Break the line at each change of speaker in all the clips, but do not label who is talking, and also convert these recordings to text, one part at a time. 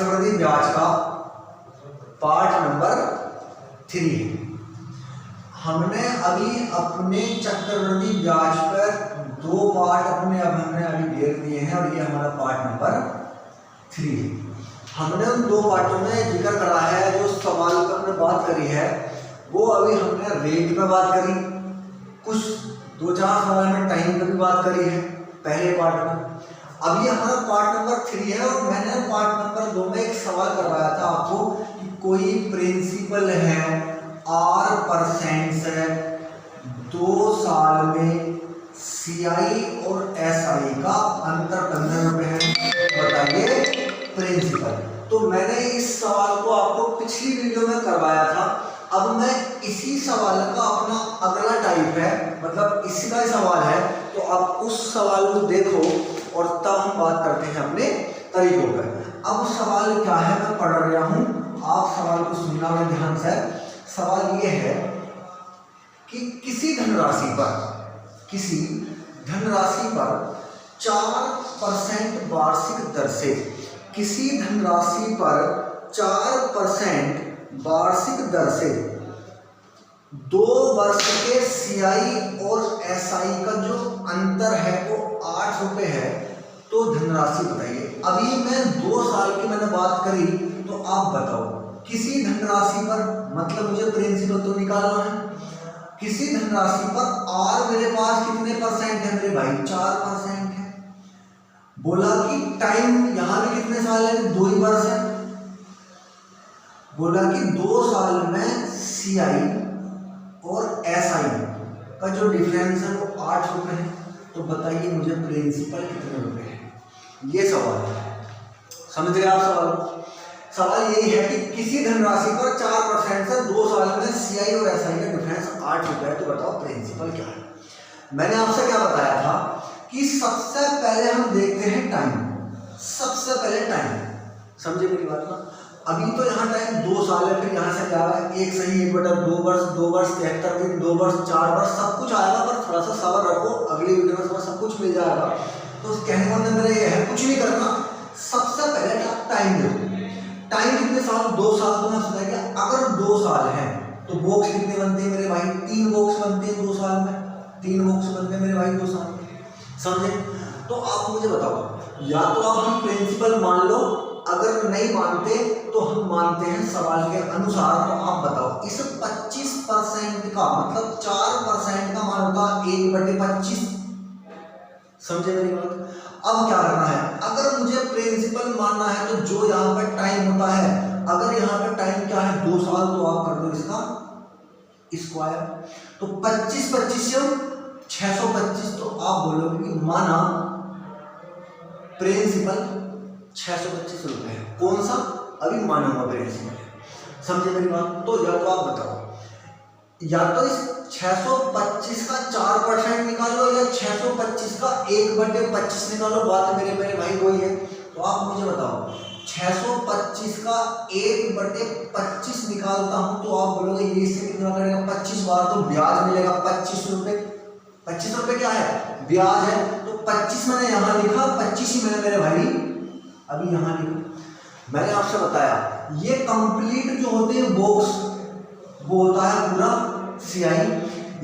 चक्रवृद्धि ब्याज का पार्ट नंबर 3 है। हमने अभी अपने चक्रवृद्धि ब्याज पर 2 पार्ट हमने अभी घेर दिए हैं और ये हमारा पार्ट नंबर 3 है। हमने उन 2 पार्टों में जिक्र करा है, जो सवाल पर हमने बात करी है वो अभी हमने रेट में बात करी, कुछ 2-4 सवाल में टाइम पर भी बात करी है पहले पार्ट में। अभी हमारा पार्ट नंबर 3 है और मैंने पार्ट नंबर 2 में एक सवाल करवाया था आपको कि कोई प्रिंसिपल है R% है 2 साल में CI और SI का अंतर 15 रुपए है, बताइए प्रिंसिपल। तो मैंने इस सवाल को आपको पिछली वीडियो में करवाया था। अब मैं इसी सवाल का अपना अगला टाइप है, मतलब इसी का सवाल है, तो आप उस सवाल को देखो और तब हम बात करते हैं अपने तरीकों पर। अब सवाल क्या है मैं पढ़ रहा हूं, आप सवाल को सुनना में ध्यान से। सवाल ये है कि किसी धनराशि पर 4% वार्षिक दर से, किसी धनराशि पर 4% वार्षिक दर से 2 वर्ष के CI और SI का जो अंतर है वो 8 रुपये है, तो धनराशि बताइए। अभी मैं 2 साल की मैंने बात करी, तो आप बताओ किसी धनराशि पर, मतलब मुझे प्रिंसिपल तो निकालना है, किसी धनराशि पर R मेरे पास कितने परसेंट है मेरे भाई, 4% है। बोला कि टाइम यहाँ भी कितने साल है, 2 ही वर्ष है। बोला कि 2 साल में CI और SI का जो डिफरेंस है वो 8 रुपये है, तो बताइए मुझे प्रिंसिपल कितने रुपए है। ये सवाल है, समझ गए आप सवाल। सवाल यही है कि किसी धनराशि पर 4% से 2 साल में CI और SI का डिफरेंस 8 रुपये है, तो बताओ प्रिंसिपल क्या है। मैंने आपसे क्या बताया था कि सबसे पहले हम देखते हैं टाइम, सबसे पहले टाइम, समझे मेरी बात ना। अभी तो यहाँ टाइम 2 साल है, फिर यहाँ से क्या है 1 सही 1/2 वर्ष, 2 वर्ष 73 दिन, 2 वर्ष 4 वर्ष, सब कुछ आएगा। पर थोड़ा सा सबर रखो, अगली वीडियो में सब कुछ मिल जाएगा। तो कहने का मतलब मेरा ये है, कुछ नहीं करना, सबसे पहले आप टाइम देखो। टाइम कितने साल, 2 साल। तो मैं सोचा कि अगर 2 साल है तो बॉक्स कितने बनते हैं मेरे भाई, 3 बॉक्स बनते हैं 2 साल में, 3 बॉक्स बनते हैं मेरे भाई 2 साल में, समझे। तो आप मुझे बताओ, या तो आप हम प्रिंसिपल मान लो, अगर नहीं मानते तो हम मानते हैं सवाल के अनुसार। तो आप बताओ इस 25% का मतलब 4% का मान होगा 1/25, समझे मेरी बात। अब क्या करना है, अगर मुझे प्रिंसिपल मानना है तो जो यहाँ पर टाइम होता है, अगर यहाँ पर टाइम क्या है 2 साल, तो आप कर दो इसका स्क्वायर। तो 25 से 625, तो आप बोलोगे कि माना प्रिंसिपल 625 रुपए है। कौन सा, अभी माना हुआ प्रिंसिपल है, समझे मेरी बात। तो या तो आप बताओ, या तो इस 625 का 4% निकालो या 625 का 1/25 निकालो, बात मेरे भाई वही है। तो आप मुझे बताओ 625 का 1/25 निकालता हूं, तो आप बोलोगे ये इससे कितना करेगा, 25 बार तो ब्याज मिलेगा 25 रुपए। 25 रुपए क्या है, ब्याज है। तो 25 मैंने यहाँ लिखा, 25 ही मैंने मेरे भाई अभी यहाँ लिखा। मैंने आपसे बताया ये कंप्लीट जो होते हैं बॉक्स, वो होता है पूरा CI।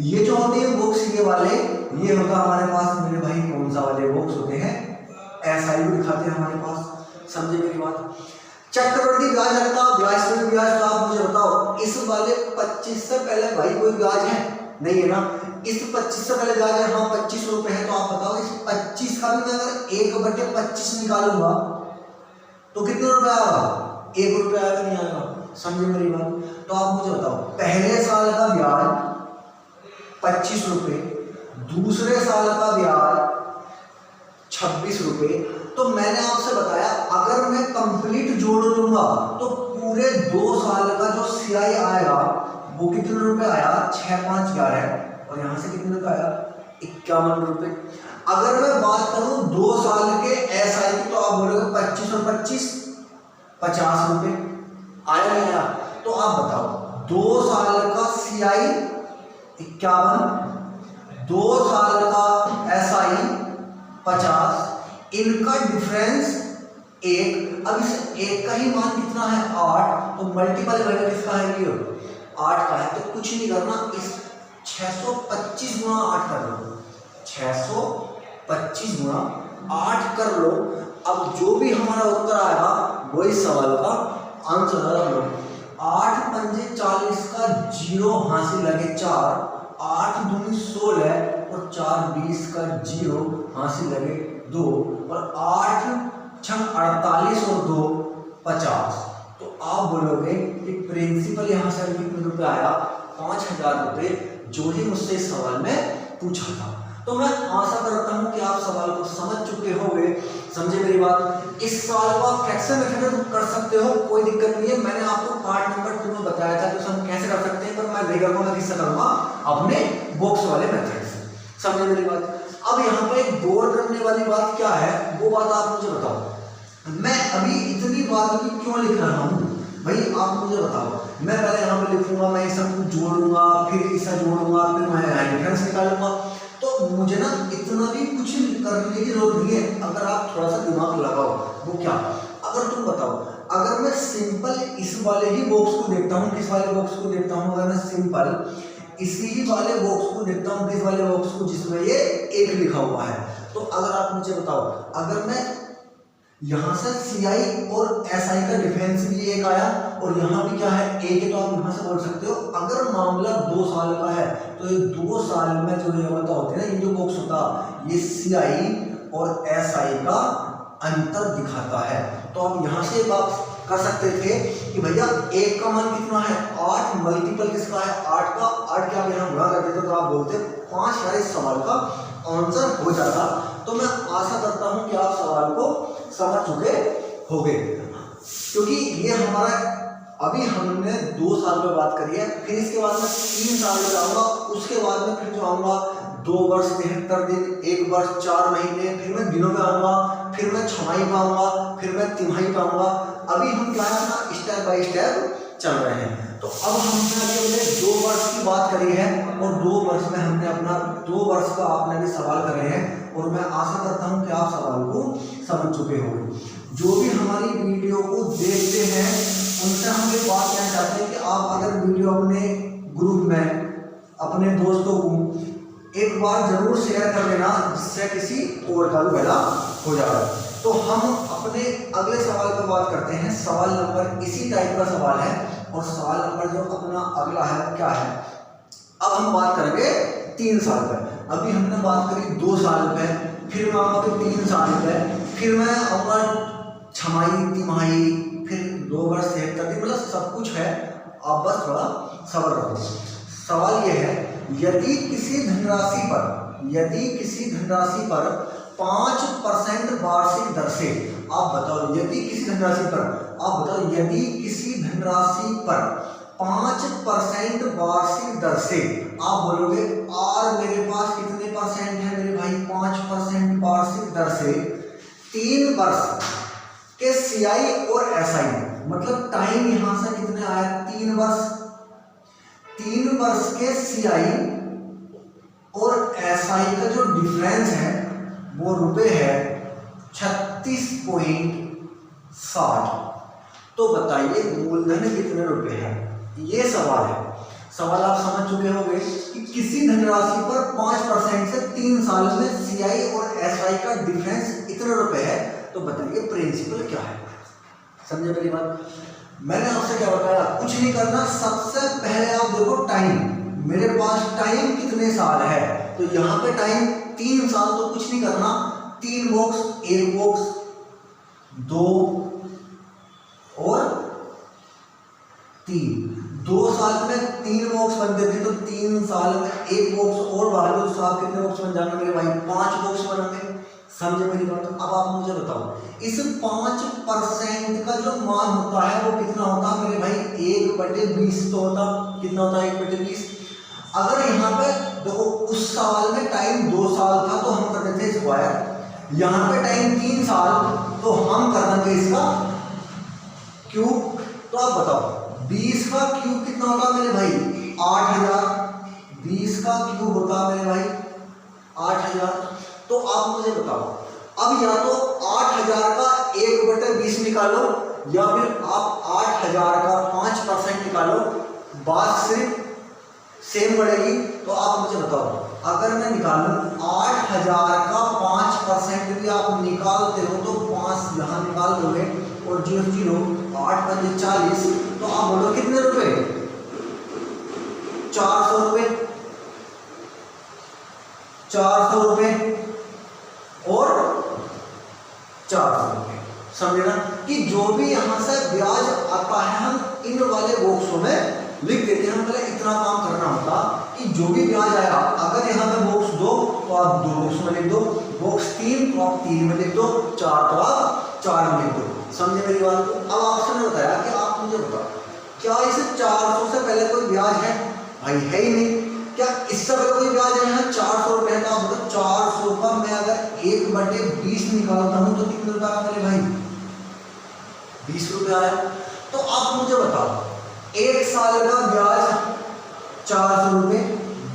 ये जो होते हैं बॉक्स ये वाले, ये होता है हमारे पास मेरे भाई कौन सा वाले बॉक्स होते हैं, SI भी दिखाते हैं हमारे पास, समझे मेरी बात। चक्रवृद्धि ब्याज लगता, ब्याज से ब्याज। तो आप मुझे बताओ इस वाले 25 से पहले भाई कोई ब्याज है, नहीं है ना। इस 25 से पहले ब्याज है, हाँ 25 रुपए है। तो आप बताओ इस 25 का भी मैं अगर 1/25 निकालूंगा तो कितने रुपए आएगा, 1 रुपये आएगा, नहीं आएगा, समझे मेरी बात। तो आप मुझे बताओ पहले साल का ब्याज 25 रुपये, दूसरे साल का ब्याज 26 रुपये। तो मैंने आपसे बताया अगर मैं कंप्लीट जोड़ लूंगा तो पूरे 2 साल का जो CI आएगा वो कितने रुपए आया, 6 5 11, और यहाँ से कितने रुपए आया, 51 रुपये। अगर मैं बात करूं 2 साल के SI की, तो आप बोलोगे 25 और 25 50 रुपये आया नहीं आया। तो आप बताओ 2 साल का CI 51, 2 साल का SI 50, इनका डिफरेंस 1। अब इस 1 का ही मान कितना है 8, तो मल्टीपल वैल्यू किसका है ये 8 का है। तो कुछ नहीं करना, इस 625 गुणा 8 कर लो, 625 गुणा 8 कर लो। अब जो भी हमारा उत्तर आएगा वही सवाल का आंसर है। 8 पंजे 40 का 0 हासिल लगे 4, 8 दूनी 16 और 4 20 का 0 हासिल लगे 2, और 8 छक 48 और 2 50। तो आप बोलोगे कि प्रिंसिपल यहाँ से कितने रुपए आया 5000 रुपए, जो ही मुझसे इस सवाल में पूछा था। तो मैं आशा करता हूं कि आप सवाल को समझ चुके होंगे, समझे मेरी बात। इस सवाल को आप फ्रैक्शन मेथड में कर सकते हो, कोई दिक्कत नहीं है। मैंने आपको पार्ट नंबर 2 में बताया था कि हम कैसे कर सकते हैं, पर मैं रेगर को मैं किससे करूंगा, अपने बॉक्स वाले मेथड से, समझे मेरी बात। अब यहाँ पे एक गौर करने वाली बात क्या है, वो बात आप मुझे बताओ। मैं अभी इतनी बात भी क्यों लिख रहा हूँ भाई, आप मुझे बताओ। मैं पहले यहाँ पे लिखूंगा, मैं इस सब कुछ जोड़ूंगा, फिर इससे जोड़ूंगा, फिर मैं डिफरेंस निकालूंगा। तो मुझे ना इतना भी कुछ करने की जरूरत नहीं है, अगर आप थोड़ा सा दिमाग लगाओ। वो क्या, अगर तुम बताओ, अगर मैं सिंपल इस वाले ही बॉक्स को देखता हूँ, किस वाले बॉक्स को देखता हूँ, अगर मैं सिंपल इसी ही वाले बॉक्स को देखता हूँ, किस वाले बॉक्स को जिसमें ये 1 लिखा हुआ है, तो अगर आप मुझे बताओ, अगर मैं यहाँ से CI और SI का डिफरेंस भी 1 आया और यहाँ भी क्या है 1 है, तो आप यहाँ से बोल सकते हो अगर मामला 2 साल का है तो ये 2 साल में जो ये होता होते हैं, ये जो बॉक्स होता ये CI और SI का अंतर दिखाता है। तो आप यहाँ से बात कर सकते थे कि भैया 1 का मान कितना है 8, मल्टीपल किसका है 8 का, 8 के आप यहाँ गुणा कर देते तो आप बोलते 5 इस सवाल का आंसर हो जाता। तो मैं आशा करता हूँ कि आप सवाल को समझ चुके होंगे, क्योंकि ये हमारा अभी हमने 2 साल पे बात करी है, फिर इसके बाद में 3 साल में जाऊंगा, उसके बाद में फिर जो आऊंगा 2 वर्ष 73 दिन, 1 वर्ष 4 महीने, फिर मैं दिनों में आऊंगा, फिर मैं छमाही पे आऊंगा, फिर मैं तिमाही पे आऊंगा। अभी हम क्या है ना स्टेप बाय स्टेप चल रहे हैं। तो अब हमने अभी 2 वर्ष की बात करी है और 2 वर्ष में हमने अपना 2 वर्ष का आपने भी सवाल करे हैं, और मैं आशा करता हूं कि आप सवाल को समझ चुके होंगे। जो भी हमारी वीडियो को देखते हैं उनसे हम ये बात कहना चाहते हैं कि आप अगर वीडियो अपने ग्रुप में अपने दोस्तों को एक बार जरूर शेयर कर देना, जिससे किसी और का भी भला हो जाए। तो हम अपने अगले सवाल पर बात करते हैं। सवाल नंबर इसी टाइप का सवाल है, और सवाल नंबर जो अपना अगला है क्या है, अब हम बात करेंगे 3 साल पे। अभी हमने बात करी 2 साल पे, फिर मैं आऊँगा 3 साल पे, फिर मैं आऊँगा छमाही, तिमाही, फिर 2 वर्ष 73 दिन, मतलब सब कुछ है। आप बस थोड़ा सब्र रखो। सवाल ये है, यदि किसी धनराशि पर 5% वार्षिक दर से, आप बताओ यदि किसी धनराशि पर 5% वार्षिक दर से, आप बोलोगे और मेरे पास कितने परसेंट है मेरे भाई 5% वार्षिक दर से 3 वर्ष के CI और SI, मतलब टाइम यहां से कितने आया 3 वर्ष, 3 वर्ष के CI और SI का जो डिफरेंस है वो रुपए है 36.60। तो बताइए मूलधन कितने रुपए है, ये सवाल है। सवाल आप समझ चुके होंगे कि किसी धनराशि पर 5% से 3 साल में CI और SI का डिफरेंस इतने रुपए है। तो बताइए प्रिंसिपल क्या है, समझे मेरी बात। मैंने आपसे क्या बताया, कुछ नहीं करना। सबसे पहले आप देखो टाइम, मेरे पास टाइम कितने साल है, तो यहाँ पे टाइम 3 साल, तो कुछ नहीं करना। 3 बॉक्स, 1 बॉक्स, 2 और 3, 2 साल में 3 बॉक्स बनते थे, तो 3 साल में 1 बॉक्स और बढ़ा दो, तो आप कितने बॉक्स बन जाएंगे मेरे भाई 5 बॉक्स बनेंगे, समझे मेरी बात। अब आप मुझे बताओ इस 5% का जो मान होता है वो कितना होता है मेरे भाई 1/20 तो होता, कितना होता है 1/20। अगर यहाँ पे देखो उस सवाल में टाइम 2 साल था तो हम कर देते स्क्वायर, यहाँ पे टाइम 3 साल तो हम कर देंगे इसका क्यूब। तो आप बताओ 20 का क्यूब कितना होता मेरे भाई 8000, 20 का क्यूब होता मेरे भाई 8000। तो आप मुझे बताओ अब या तो 8000 का 1/20 निकालो या फिर आप 8,000 का 5% निकालो, बात सिर्फ सेम बढ़ेगी। तो आप मुझे बताओ, अगर मैं निकालूं 8,000 का 5% भी आप निकालते हो तो 5 यहाँ निकाल दोगे और 0 0 8 5 40, तो आप बोलो कितने रुपए? 400 रुपए, 400 रुपए और 400 रुपए। समझे ना कि जो भी यहाँ से ब्याज आता है हम इन वाले बॉक्सों में लिख देते हैं। हम पहले इतना काम करना होता कि जो भी ब्याज आया, अगर यहाँ पे बॉक्स 2 तो आप 2 बॉक्स में लिख दो, बॉक्स 3 तो आप 3 में लिख दो, 4 तो आप 4 में लिख दो। समझे मेरी बात को? अब आपसे ने बताया कि आप मुझे बताओ, क्या इस 400 से पहले कोई ब्याज है? भाई है ही नहीं। क्या इससे पहले कोई ब्याज है? यहाँ 400 रुपए है। तो आप बताओ 400 का मैं अगर 1/20 निकालता हूँ तो कितने रुपए आया मेरे भाई? 20 रुपए आया। तो आप मुझे बताओ, एक साल का ब्याज 400 रुपए,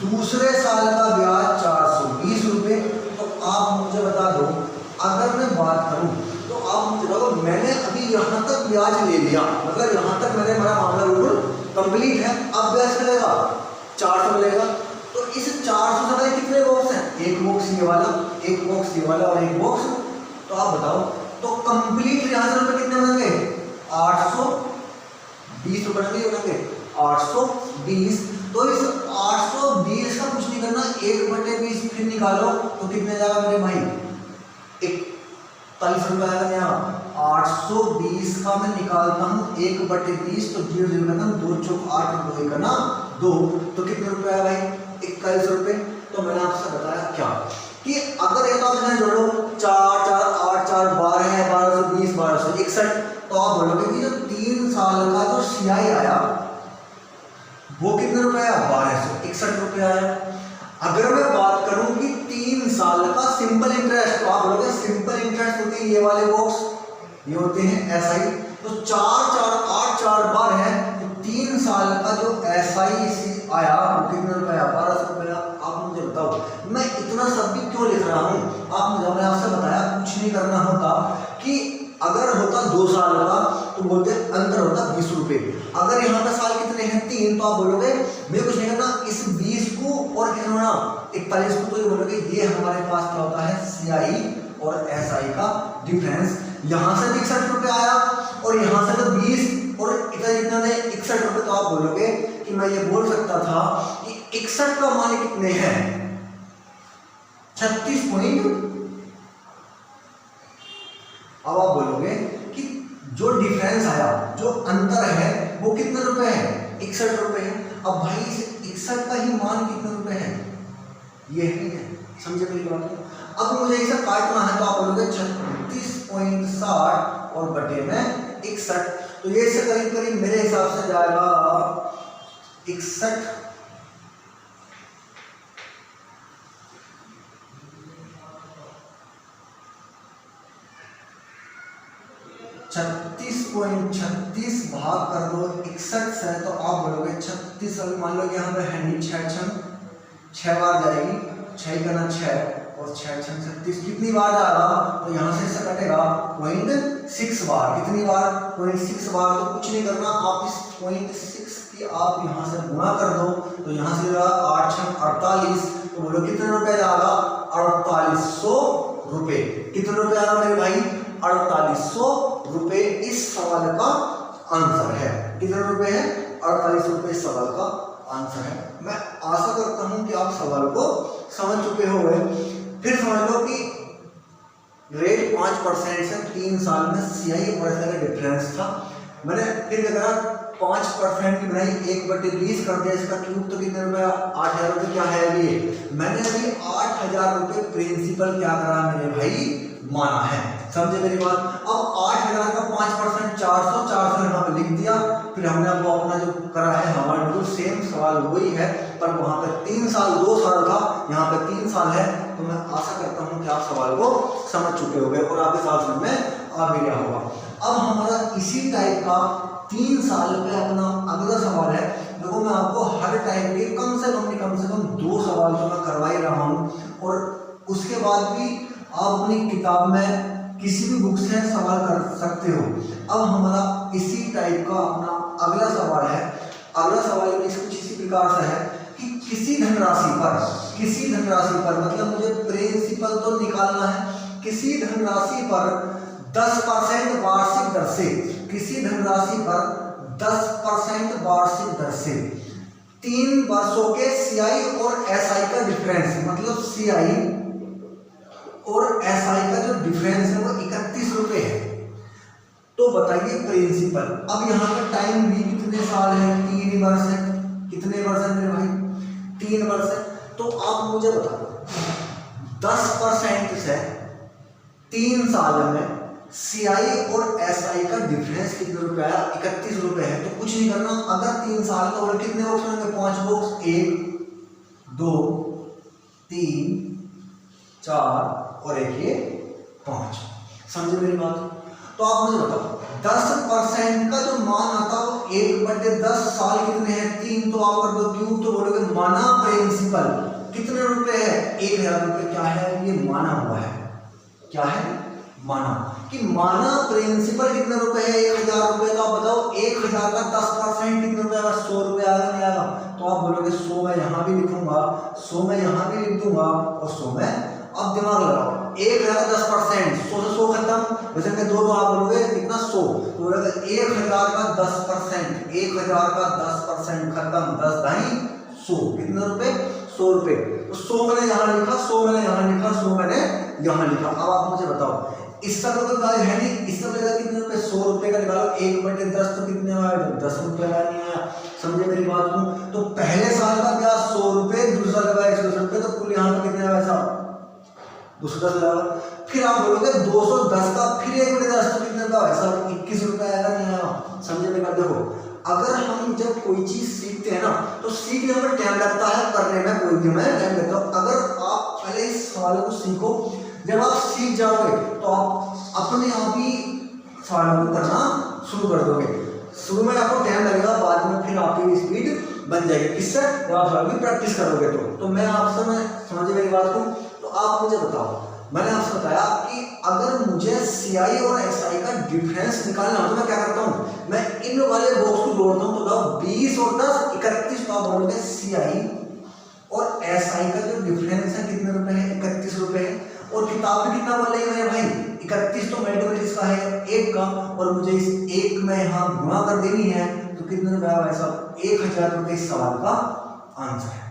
दूसरे साल का ब्याज 420 रुपए। तो आप मुझे बता दो, अगर मैं बात करूं तो आप मुझे बताओ, मैंने अभी यहाँ तक ब्याज ले लिया, मतलब यहाँ तक मेरा मामला बिल्कुल कंप्लीट है। अब ब्याज मिलेगा 400 मिलेगा। तो इस 400 से पहले कितने बॉक्स हैं? एक बॉक्स ये वाला, एक बॉक्स ये वाला और एक बॉक्स। तो आप बताओ, तो कंप्लीट यहाँ से रुपए कितने बनेंगे? 820 रुपए बनेंगे, 820। तो इस 820 का कुछ नहीं करना, 1/20 फिर निकालो तो कितने जाएगा मेरे भाई? 41 रुपए आएगा। यहाँ 820 का मैं निकालता हूँ 1/20, तो 0 0 करना, 2 चौक 8 2 करना 2, तो कितने रुपए आया भाई? 41 रुपए। तो मैंने आपसे बताया क्या कि अगर ये तो आप इसमें जोड़ो 4 4 8 4 12 है, 1220 1261, तो आप बोलोगे कि जो 3 साल का जो CI आया वो कितने रुपए आया? 1261 रुपए आया। अगर मैं बात करूं कि 3 साल का सिंपल इंटरेस्ट, तो आप बोलोगे सिंपल इंटरेस्ट होते हैं ये वाले बॉक्स, ये होते हैं SI। तो 4 4 8 4 12 है, तो 3 साल का जो SI आया वो कितने रुपए आया? 1200 रुपए। आप मुझे बताओ, मैं इतना सब भी क्यों लिख रहा हूँ? आप मुझे, मैंने आपसे बताया कुछ नहीं करना होता कि अगर होता 2 साल का तो बोलते अंतर होता 20 रुपए। अगर यहाँ पे साल कितने हैं? 3, तो आप बोलोगे मैं कुछ नहीं करना, इस 20 को और कितना होना 41 को, तो ये बोलोगे ये हमारे पास क्या होता है? CI और SI का डिफरेंस। यहाँ से 61 रुपए आया और यहाँ से तो 20 और इतना ने 61 रुपए। तो आप बोलोगे कि मैं ये बोल सकता था कि 61 का मान कितने हैं? 36 पॉइंट। अब आप बोलोगे कि जो डिफरेंस आया, जो अंतर है वो कितने रुपए है? 61 रुपए है। अब भाई इस 61 का ही मान कितने रुपए है? ये है। समझे मेरी बात को? अब मुझे इसे काटना है, तो आप बोलोगे 36.60 और बटे में 61, तो ये से करीब करीब मेरे हिसाब से जाएगा 61 36.36 भाग कर दो 61 से, तो आप बोलोगे 36। अभी मान लो कि यहाँ पे है नहीं, 6 बार जाएगी, 6 करना 6 और 6 36, कितनी बार जाएगा? तो यहाँ से इससे कटेगा 0.6 बार। कितनी बार? 0.6 बार। तो कुछ नहीं करना, आप इस 0.6 की आप यहाँ से गुणा कर दो, तो यहाँ से 8 6 48, तो बोलो कितने रुपए जाएगा? 4800 रुपए। कितने रुपए आएगा मेरे भाई? 4800 रुपए इस सवाल का आंसर है। कितने रुपए है? 48 रुपए इस सवाल का आंसर है। मैं आशा करता हूं कि आप सवाल को समझ चुके हो गए। फिर समझ लो कि रेट 5% से 3 साल में CI और SI का डिफरेंस था। मैंने फिर क्या करा, 5% की बनाई, 1/20 कर दिया, इसका क्यूब, तो कितने रुपए? 8000 रुपए। क्या है अभी? मैंने अभी 8000 रुपए प्रिंसिपल क्या करा मेरे भाई? माना है। समझे मेरी बात? अब 8000 का 5% 400 यहाँ पे लिख दिया। फिर हमने वो अपना जो करा है, हमारा बिल्कुल सेम सवाल वही है, पर वहाँ पे 3 साल 2 साल था, यहाँ पे 3 साल है। तो मैं आशा करता हूँ कि आप सवाल को समझ चुके होंगे और आपके साथ समझ में आ भी गया होगा। अब हमारा इसी टाइप का 3 साल पे अपना अगला सवाल है। देखो मैं आपको हर टाइप के कम से कम 2 सवाल तो मैं करवा ही रहा हूँ, और उसके बाद भी आप अपनी किताब में किसी भी बुक से सवाल कर सकते सकते हो। अब हमारा इसी टाइप का अपना अगला सवाल है। अगला सवाल कुछ इसी प्रकार से है कि किसी धनराशि पर मतलब मुझे प्रिंसिपल तो निकालना है, किसी धनराशि पर 10% वार्षिक दर से, किसी धनराशि पर 10% वार्षिक दर से 3 वर्षों के सीआई और एसआई का डिफरेंस, मतलब सीआई और एसआई का जो डिफरेंस है वो 31 रुपये है। तो बताइए प्रिंसिपल। अब यहाँ पे टाइम भी कितने साल है, 3 वर्ष है। कितने वर्ष है मेरे भाई? 3 वर्ष है। तो आप मुझे बताओ 10% से 3 साल में सीआई और एसआई का डिफरेंस कितने रुपए आया? 31 रुपए है। तो कुछ नहीं करना, अगर 3 साल का और कितने बॉक्स होंगे? 5 बॉक्स, 1 2 3 4 और एक ये 5। समझे मेरी बात? तो आप मुझे बताओ 10% का जो मान आता है वो 1/10 साल कितने हैं? 3। तो आप कर दो क्यूब, तो बोलोगे माना प्रिंसिपल कितने रुपए है? 1000 रुपए। क्या है? ये माना हुआ है। क्या है? माना। कि माना प्रिंसिपल कितने रुपए है? 1000 रुपए। तो आप बताओ 1000 का 10% कितने रुपए आएगा? 100 रुपए आएगा, नहीं आएगा? तो आप बोलोगे 100 मैं यहाँ भी लिखूंगा, 100 मैं यहाँ भी लिख दूंगा और 100 में। अब दिमाग लगाओ, 1000 का 10%, 100 से 100 खत्म, वैसे में 2 आप बोलोगे कितना? 100। तो बोलेगा 1000 का 10%, 1000 का 10% खत्म, 10 दाई 100। कितने रुपए? 100 रुपए। तो 100 मैंने यहाँ लिखा, 100 मैंने यहाँ लिखा, 100 मैंने यहाँ लिखा। अब आप मुझे बताओ इसका तो कोई कार्य है नहीं, इसका मतलब कितने रुपए? 100 रुपए का निकालो, 1/10 तो कितने आया? 10 रुपए आया, नहीं आया? समझे मेरी बात को? तो पहले साल का ब्याज 100 रुपए, दूसरा का ब्याज 110 रुपए, तो कुल यहाँ पे कितने आया साहब? 210 लगा। फिर आप बोलोगे 210 का फिर 1/10 तो कितने का? ऐसा 21 रुपए आएगा, नहीं आएगा? समझे मेरी बात? देखो अगर हम जब कोई चीज सीखते हैं ना तो सीखने में टाइम लगता है, करने में कोई भी में टाइम लगता है। अगर आप पहले इस सवाल को सीखो, जब आप सीख जाओगे तो आप अपने आप ही सवालों को करना शुरू कर दोगे। शुरू में आपको टाइम लगेगा, बाद में फिर आपकी स्पीड बन जाएगी। किससे? जब आप सवाल की प्रैक्टिस करोगे तो मैं आपसे, मैं समझे मेरी बात को? तो आप मुझे बताओ, मैंने आपसे बताया कि अगर मुझे सीआई और एसआई का डिफरेंस निकालना हो तो मैं क्या करता हूँ? मैं इन वाले बॉक्स को जोड़ता हूँ। तो 20 और 10 31। तो आप बोलोगे सीआई और एसआई का जो डिफरेंस है कितने रुपए है? 31 रुपए है। और किताब में कितना बोल रही है मेरे भाई? 31। तो मल्टीपल इसका है 1 का, और मुझे इस 1 में यहाँ गुणा कर देनी है, तो कितने रुपए आएगा साहब? 1000 रुपए इस सवाल का आंसर है।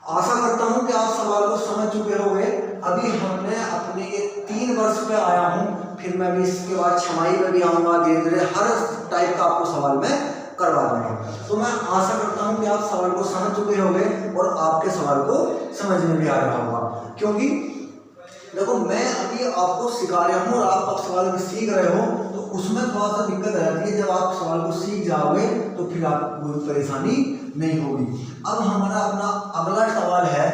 आशा करता हूं कि आप सवाल को समझ चुके होंगे। अभी हमने अपने ये 3 वर्ष पे आया हूं, फिर मैं भी इसके बाद छमाही में भी आऊंगा, धीरे धीरे हर टाइप का आपको सवाल में करवा दूंगा। तो मैं आशा करता हूं कि आप सवाल को समझ चुके होंगे और आपके सवाल को समझ में भी आ रहा होगा। क्योंकि देखो मैं अभी आपको सिखा रहा हूँ और आप सवाल में सीख रहे हो, तो उसमें थोड़ा सा दिक्कत आ जाती है। जब आप सवाल को सीख जाओगे तो फिर आपको कोई परेशानी नहीं होगी। अब हमारा अपना अगला सवाल है,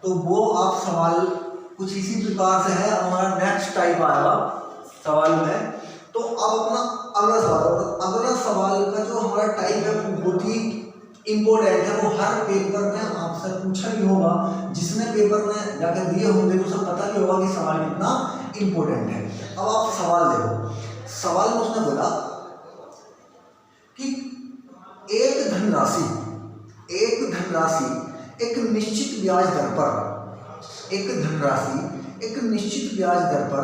तो वो आप सवाल कुछ इसी प्रकार से है। हमारा नेक्स्ट टाइप आएगा सवाल में। तो अब अपना अगला सवाल का जो हमारा टाइप है वो बहुत ही इम्पोर्टेंट है। वो हर पेपर में आपसे पूछा भी होगा, जिसने पेपर में जाकर दिए होंगे तो सब पता भी होगा कि सवाल कितना इम्पोर्टेंट है। अब आप सवाल देखो, सवाल में उसने बोला कि एक धनराशि एक निश्चित ब्याज दर पर, एक धनराशि एक निश्चित ब्याज दर पर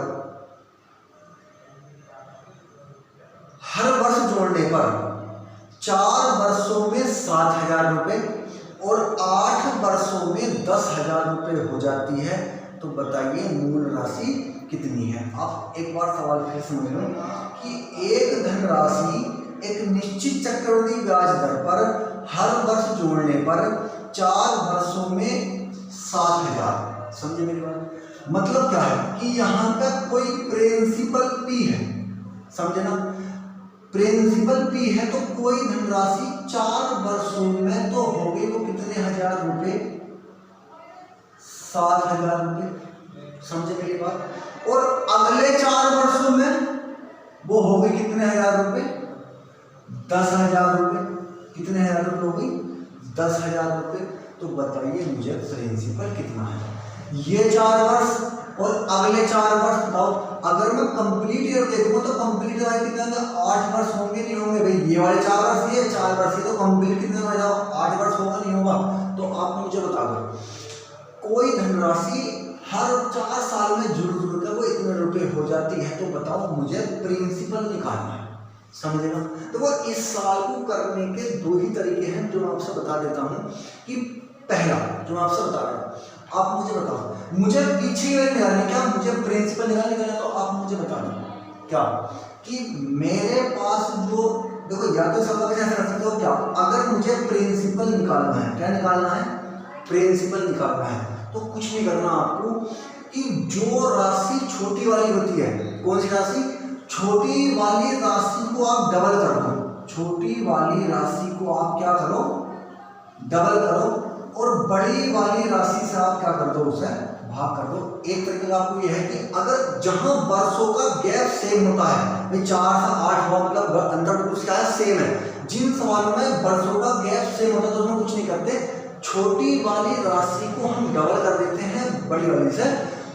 हर वर्ष जोड़ने पर 4 वर्षों में 7,000 रुपये और 8 वर्षों में 10,000 रुपये हो जाती है। तो बताइए मूल राशि कितनी है? आप एक बार सवाल फिर समझ लो कि एक धनराशि एक निश्चित चक्रवृद्धि ब्याज दर पर हर वर्ष जोड़ने पर 4 वर्षों में 7,000। समझे मेरी बात? मतलब क्या है कि यहाँ पे कोई प्रिंसिपल पी है, समझे ना? प्रिंसिपल पी है तो कोई धनराशि 4 वर्षों में तो होगी वो कितने हजार रुपए? 7,000 रुपये। समझे मेरी बात? और अगले 4 वर्षों में वो होगी कितने हजार रुपये? 10,000 रुपये। कितने हजार रुपये होगी? 10,000 रुपये। तो बताइए मुझे प्रिंसिपल कितना है? ये 4 वर्ष और अगले 4 वर्ष बताओ। अगर मैं कंप्लीट ईयर देखूंगा तो कंप्लीट होंगे 8 वर्ष होंगे नहीं होंगे भाई, ये वाले 4 वर्ष ये 4 वर्ष ये, तो कंप्लीट कितने में जाओ 8 वर्ष होगा नहीं होगा। तो आप मुझे बता दो कोई धनराशि हर 4 साल में जुड़ कर वो इतने रुपए हो जाती है, तो बताओ मुझे प्रिंसिपल निकालना है, समझेगा। तो वो इस साल को करने के 2 ही तरीके हैं जो मैं आपसे बता देता हूँ। कि पहला जो मैं आपसे बता रहा हूँ, आप मुझे बताओ मुझे पीछे निकालने, क्या मुझे प्रिंसिपल निकालने का, तो आप मुझे बता दो क्या कि मेरे पास जो देखो, या तो सब ऐसा कर सकते हो क्या, अगर मुझे प्रिंसिपल निकालना है, क्या निकालना है, प्रिंसिपल निकालना है, तो कुछ नहीं करना आपको कि जो राशि छोटी वाली होती है, कौन सी राशि, छोटी वाली राशि को आप डबल कर दो, छोटी वाली राशि को आप क्या करो, डबल करो, और बड़ी वाली राशि से आप क्या कर दो, उसे भाग कर दो। एक तरीके का आपको यह है कि अगर जहां वर्षों का गैप सेम होता है, भाई 4 से 8 हुआ मतलब अंतर उसका है सेम है, जिन सवालों में वर्षों का गैप सेम होता है तो उसमें कुछ नहीं करते, छोटी वाली राशि को हम डबल कर देते हैं, बड़ी वाली से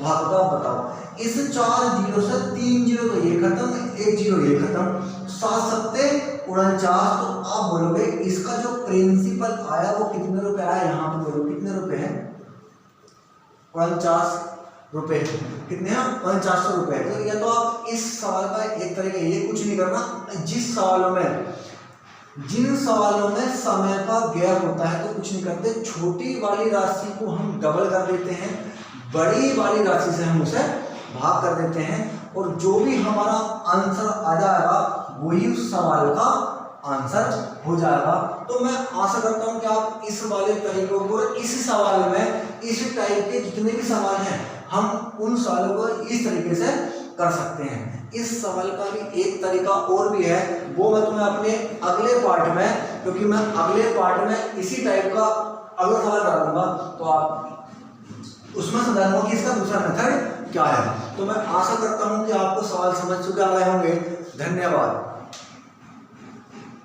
भाग दो। बताओ इस 4 जीरो से 3 जीरो तो ये खत्म, 1 जीरो ये खत्म, 7 सत्ते 49, तो आप बोलोगे इसका जो प्रिंसिपल आया वो कितने रुपए आया, यहाँ पे बोलो कितने रुपए हैं, 49 रुपए, कितने हैं 4900 रुपए। तो ये तो आप इस सवाल का एक तरीका, ये कुछ नहीं करना, जिन सवालों में समय का गैप होता है तो कुछ नहीं करते, छोटी वाली राशि को हम डबल कर देते हैं, बड़ी वाली राशि से हम उसे भाग कर देते हैं, और जो भी हमारा आंसर आ जाएगा वही उस सवाल का आंसर हो जाएगा। तो मैं आशा करता हूं कि आप इस वाले तरीकों को, इस सवाल में इस टाइप के जितने भी सवाल हैं हम उन सवालों को इस तरीके से कर सकते हैं। इस सवाल का भी एक तरीका और भी है, वो मैं तुम्हें अपने अगले पार्ट में, क्योंकि मैं अगले पार्ट में इसी टाइप का अगला सवाल करा दूंगा, तो आप उसमें समझाऊंगा कि इसका दूसरा मेथड क्या है। तो मैं आशा करता हूं कि आपको सवाल समझ चुके आ गए होंगे। धन्यवाद।